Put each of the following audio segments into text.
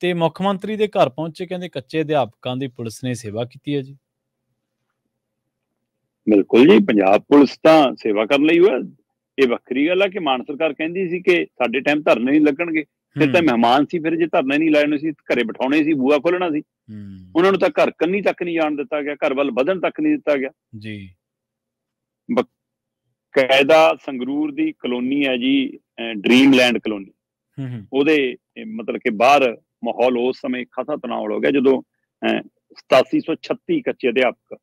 ਤੇ ਮੁੱਖ ਮੰਤਰੀ ਦੇ ਘਰ ਪਹੁੰਚੇ, ਕਹਿੰਦੇ ਕੱਚੇ ਅਧਿਆਪਕਾਂ ਦੀ ਪੁਲਿਸ ਨੇ ਸੇਵਾ ਕੀਤੀ ਹੈ ਜੀ। ਬਿਲਕੁਲ ਜੀ, ਪੰਜਾਬ ਪੁਲਿਸ ਤਾਂ ਸੇਵਾ ਕਰਨ ਲਈ ਹੋਇਆ। ਇਹ ਵੱਖਰੀ ਗੱਲ ਆ ਕਿ ਮਾਨ ਸਰਕਾਰ ਕਹਿੰਦੀ ਸੀ ਕਿ ਸਾਡੇ ਟਾਈਮ ਧਰਨੇ ਨਹੀਂ ਲੱਗਣਗੇ, ਫਿਰ ਤਾਂ ਮਹਿਮਾਨ ਸੀ, ਫਿਰ ਜੇ ਧਰਨੇ ਨਹੀਂ ਲਾਏ ਸੀ ਘਰੇ ਬਿਠਾਉਣੇ ਸੀ, ਬੂਆ ਖੋਲਣਾ ਸੀ। ਉਹਨਾਂ ਨੂੰ ਤਾਂ ਘਰ ਕੰਨੀ ਤੱਕ ਨਹੀਂ ਜਾਣ ਦਿੱਤਾ ਗਿਆ, ਘਰ ਵੱਲ ਵਧਣ ਤੱਕ ਨਹੀਂ ਦਿੱਤਾ ਗਿਆ ਜੀ। ਬਕਾਇਦਾ ਸੰਗਰੂਰ ਦੀ ਕਲੋਨੀ ਹੈ ਜੀ, ਡ੍ਰੀਮਲੈਂਡ ਕਲੋਨੀ, ਉਹਦੇ ਮਤਲਬ ਕਿ ਬਾਹਰ ਮਾਹੌਲ ਉਸ ਸਮੇਂ ਖਾਸਾ ਤਣਾਅ ਹੋ ਗਿਆ ਜਦੋਂ 8736 ਕੱਚੇ ਅਧਿਆਪਕ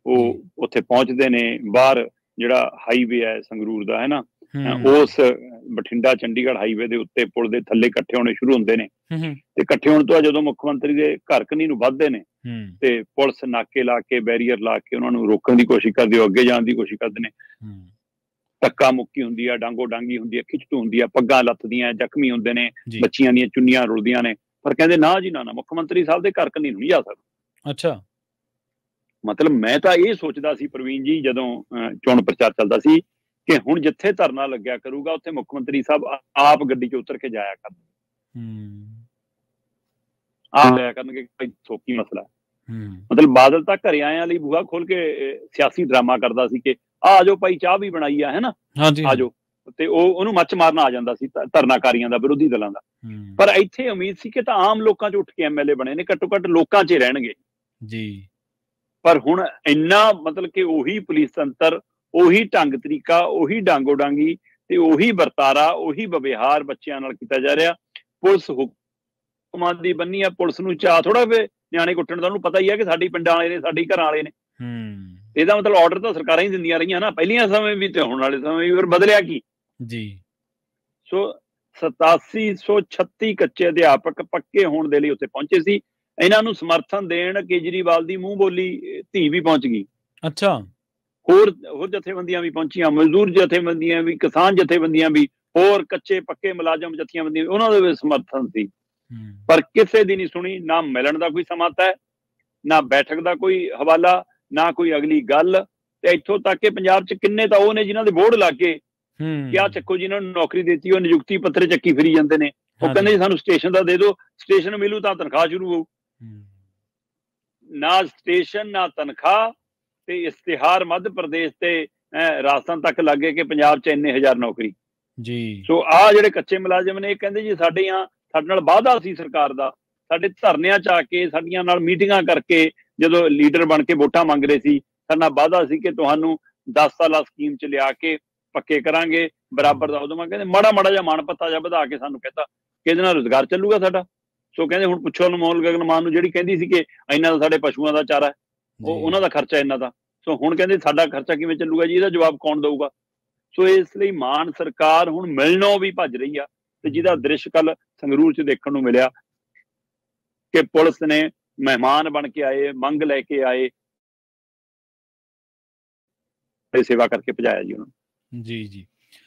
ਉਹ ਉੱਥੇ ਪਹੁੰਚਦੇ ਨੇ। ਬਾਹਰ ਜਿਹੜਾ ਹਾਈਵੇ ਹੈ ਸੰਗਰੂਰ ਦਾ, ਹੈ ਨਾ, ਉਸ ਬਠਿੰਡਾ ਚੰਡੀਗੜ੍ਹ ਹਾਈਵੇ ਦੇ ਉੱਤੇ ਪੁਲ ਦੇ ਥੱਲੇ ਇਕੱਠੇ ਹੋਣੇ ਸ਼ੁਰੂ ਹੁੰਦੇ ਨੇ। ਤੇ ਇਕੱਠੇ ਹੋਣ ਤੋਂ ਬਾਅਦ ਜਦੋਂ ਮੁੱਖ ਮੰਤਰੀ ਦੇ ਘਰ ਕੰਨੀ ਨੂੰ ਵੱਧਦੇ ਨੇ ਤੇ ਪੁਲਿਸ ਨਾਕੇ ਲਾ ਕੇ, ਬੈਰੀਅਰ ਲਾ ਕੇ ਉਹਨਾਂ ਨੂੰ ਰੋਕਣ ਦੀ ਕੋਸ਼ਿਸ਼ ਕਰਦੀ, ਉਹ ਅੱਗੇ ਜਾਣ ਦੀ ਕੋਸ਼ਿਸ਼ ਕਰਦੇ ਨੇ। ਧੱਕਾ ਮੁੱਕੀ ਹੁੰਦੀ ਆ, ਡਾਂਗੋ ਡਾਂਗੀ ਹੁੰਦੀ ਆ, ਖਿੱਚਤੂ ਹੁੰਦੀ ਆ, ਪੱਗਾਂ ਲੱਥਦੀਆਂ, ਜ਼ਖਮੀ ਹੁੰਦੇ ਨੇ, ਬੱਚੀਆਂ ਦੀਆਂ ਚੁੰਨੀਆਂ ਰੁਲਦੀਆਂ ਨੇ। ਪਰ ਕਹਿੰਦੇ ਨਾ ਜੀ ਨਾ, ਮੁੱਖ ਮੰਤਰੀ ਸਾਹਿਬ ਦੇ ਘਰ ਕੰਨੀ ਨਹੀਂ ਜਾ ਸਕਦਾ। ਅੱਛਾ, ਮਤਲਬ ਮੈਂ ਤਾਂ ਇਹ ਸੋਚਦਾ ਸੀ ਪ੍ਰਵੀਨ ਜੀ, ਜਦੋਂ ਚੋਣ ਪ੍ਰਚਾਰ ਚੱਲਦਾ ਸੀ, ਕਿ ਹੁਣ ਜਿੱਥੇ ਧਰਨਾ ਲੱਗਿਆ ਕਰੂਗਾ ਉੱਥੇ ਮੁੱਖ ਮੰਤਰੀ ਸਾਹਿਬ ਆਪ ਗੱਡੀ 'ਚ ਉਤਰ ਕੇ ਜਾਇਆ ਕਰਨਗੇ, ਆਪ ਜਾਇਆ ਕਰਨਗੇ। ਸੌਖੀ ਮਸਲਾ। ਮਤਲਬ ਬਾਦਲ ਤਾਂ ਘਰੇ ਆਇਆਂ ਲਈ ਬੂਹਾ ਖੋਲ ਕੇ ਸਿਆਸੀ ਡਰਾਮਾ ਕਰਦਾ ਸੀ ਕਿ ਆ ਜਾਓ ਭਾਈ, ਚਾਹ ਵੀ ਬਣਾਈ ਆ, ਹੈ ਨਾ, ਆ ਜਾਓ। ਤੇ ਉਹਨੂੰ ਮੱਚ ਮਾਰਨਾ ਆ ਜਾਂਦਾ ਸੀ ਧਰਨਾਕਾਰੀਆਂ ਦਾ, ਵਿਰੋਧੀ ਦਲਾਂ ਦਾ। ਪਰ ਇੱਥੇ ਉਮੀਦ ਸੀ ਕਿ ਤਾਂ ਆਮ ਲੋਕਾਂ 'ਚ ਉੱਠ ਕੇ MLA ਬਣੇ ਨੇ, ਘੱਟੋ ਘੱਟ ਲੋਕਾਂ 'ਚ ਰਹਿਣਗੇ ਜੀ। ਪਰ ਹੁਣ ਇੰਨਾ ਮਤਲਬ ਕਿ ਉਹੀ ਪੁਲਿਸ ਤੰਤਰ, ਉਹੀ ਢੰਗ ਤਰੀਕਾ, ਉਹੀ ਡਾਂਗੋ ਡਾਂਗੀ ਤੇ ਉਹੀ ਵਰਤਾਰਾ, ਉਹੀ ਵਿਵਹਾਰ ਬੱਚਿਆਂ ਨਾਲ ਕੀਤਾ ਜਾ ਰਿਹਾ। ਪੁਲਿਸ ਹੁਕਮਾਂ ਦੀ ਬੰਨੀ ਆ, ਪੁਲਿਸ ਨੂੰ ਚਾਹ ਥੋੜਾ ਵੇ ਨਿਆਣੇ ਕੁੱਟਣ ਦਾ, ਉਹਨੂੰ ਪਤਾ ਹੀ ਆ ਕਿ ਸਾਡੀ ਪਿੰਡਾਂ ਵਾਲੇ ਨੇ, ਸਾਡੀ ਘਰਾਂ ਵਾਲੇ ਨੇ। ਇਹਦਾ ਮਤਲਬ ਆਰਡਰ ਤਾਂ ਸਰਕਾਰਾਂ ਹੀ ਦਿੰਦੀਆਂ ਰਹੀਆਂ ਨਾ, ਪਹਿਲੀਆਂ ਸਮੇਂ ਵੀ ਤੇ ਹੁਣ ਵਾਲੇ ਸਮੇਂ ਵੀ। ਬਦਲਿਆ ਕੀ ਜੀ। ਸੋ 8736 ਕੱਚੇ ਅਧਿਆਪਕ ਪੱਕੇ ਹੋਣ ਦੇ ਲਈ ਉੱਥੇ ਪਹੁੰਚੇ ਸੀ। ਇਹਨਾਂ ਨੂੰ ਸਮਰਥਨ ਦੇਣ ਕੇਜਰੀਵਾਲ ਦੀ ਮੂੰਹ ਬੋਲੀ ਧੀ ਵੀ ਪਹੁੰਚ ਗਈ। ਅੱਛਾ। ਹੋਰ ਜਥੇਬੰਦੀਆਂ ਵੀ ਪਹੁੰਚੀਆਂ, ਮਜ਼ਦੂਰ ਜਥੇਬੰਦੀਆਂ ਵੀ, ਕਿਸਾਨ ਜਥੇਬੰਦੀਆਂ ਵੀ, ਹੋਰ ਕੱਚੇ ਪੱਕੇ ਮੁਲਾਜ਼ਮ ਜਥੇਬੰਦੀਆਂ, ਉਹਨਾਂ ਦੇ ਵੀ ਸਮਰਥਨ ਸੀ। ਪਰ ਕਿਸੇ ਦੀ ਨਹੀਂ ਸੁਣੀ, ਨਾ ਮਿਲਣ ਦਾ ਕੋਈ ਸਮਾਂ ਤੈਅ, ਨਾ ਬੈਠਕ ਦਾ ਕੋਈ ਹਵਾਲਾ, ਨਾ ਕੋਈ ਅਗਲੀ ਗੱਲ। ਤੇ ਇੱਥੋਂ ਤੱਕ ਕਿ ਪੰਜਾਬ 'ਚ ਕਿੰਨੇ ਤਾਂ ਉਹ ਨੇ ਜਿਨ੍ਹਾਂ ਦੇ ਬੋਰਡ ਲੱਗ ਕੇ ਕਿਆ ਚੱਕੋ, ਜਿਹਨਾਂ ਨੂੰ ਨੌਕਰੀ ਦਿੱਤੀ, ਉਹ ਨਿਯੁਕਤੀ ਪੱਤਰ ਚੱਕੀ ਫਿਰੀ ਜਾਂਦੇ ਨੇ। ਉਹ ਕਹਿੰਦੇ ਜੀ ਸਾਨੂੰ ਸਟੇਸ਼ਨ ਦਾ ਦੇ ਦਿਓ, ਸਟੇਸ਼ਨ ਮਿਲੂ ਤਾਂ ਤਨਖਾਹ ਸ਼ੁਰੂ ਹੋਊ। ਨਾ ਸਟੇਸ਼ਨ, ਨਾ ਤਨਖਾਹ। ਤੇ ਇਸ਼ਤਿਹਾਰ ਮੱਧ ਪ੍ਰਦੇਸ਼ ਤੇ ਰਾਜਸਥਾਨ ਤੱਕ ਲੱਗੇ ਕਿ ਪੰਜਾਬ 'ਚ ਇੰਨੇ ਹਜ਼ਾਰ ਨੌਕਰੀ ਜੀ। ਸੋ ਆਹ ਜਿਹੜੇ ਕੱਚੇ ਮੁਲਾਜ਼ਮ ਨੇ, ਇਹ ਕਹਿੰਦੇ ਜੀ ਸਾਡੇ ਨਾਲ ਵਾਅਦਾ ਸੀ ਸਰਕਾਰ ਦਾ, ਸਾਡੇ ਧਰਨਿਆਂ 'ਚ ਆ ਕੇ, ਸਾਡੀਆਂ ਨਾਲ ਮੀਟਿੰਗਾਂ ਕਰਕੇ, ਜਦੋਂ ਲੀਡਰ ਬਣ ਕੇ ਵੋਟਾਂ ਮੰਗ ਰਹੇ ਸੀ, ਸਾਡਾ ਵਾਅਦਾ ਸੀ ਕਿ ਤੁਹਾਨੂੰ 10 ਸਾਲਾ ਸਕੀਮ 'ਚ ਲਿਆ ਕੇ ਪੱਕੇ ਕਰਾਂਗੇ, ਬਰਾਬਰ ਦਾ। ਉਦੋਂ ਮੈਂ ਕਹਿੰਦੇ ਮਾੜਾ ਜਿਹਾ ਮਾਣ ਪੱਤਾ ਜਿਹਾ ਵਧਾ ਕੇ ਸਾਨੂੰ ਕਹਿੰਦਾ ਕਿ ਇਹਦੇ ਨਾਲ ਰੁਜ਼ਗਾਰ ਚੱਲੂਗਾ ਸਾਡਾ। ਸੋ ਕਹਿੰਦੇ ਹੁਣ ਪੁੱਛੋ ਅਨਮੋਲ ਗਗਨ ਮਾਨ ਨੂੰ, ਜਿਹੜੀ ਕਹਿੰਦੀ ਸੀ ਕਿ ਇੰਨਾ ਦਾ ਸਾਡੇ ਪਸ਼ੂਆਂ ਦਾ ਚਾਰਾ, ਉਹਨਾਂ ਦਾ ਖਰਚਾ ਇੰਨਾ ਦਾ। ਸੋ ਹੁਣ ਕਹਿੰਦੇ ਸਾਡਾ ਖਰਚਾ ਕਿਵੇਂ ਚੱਲੂਗਾ ਜੀ, ਇਹਦਾ ਜਵਾਬ ਕੌਣ ਦਊਗਾ? ਸੋ ਇਸ ਲਈ ਮਾਨ ਸਰਕਾਰ ਹੁਣ ਮਿਲਣੋਂ ਵੀ ਭੱਜ ਰਹੀ ਆ। ਤੇ ਜਿਹਦਾ ਦ੍ਰਿਸ਼ ਕੱਲ ਸੰਗਰੂਰ 'ਚ ਦੇਖਣ ਨੂੰ ਮਿਲਿਆ ਕਿ ਪੁਲਿਸ ਨੇ ਮਹਿਮਾਨ ਬਣ ਕੇ ਆਏ, ਮੰਗ ਲੈ ਕੇ ਆਏ, ਸੇਵਾ ਕਰਕੇ ਭਜਾਇਆ ਜੀ ਉਹਨਾਂ ਨੂੰ। ਜੀ।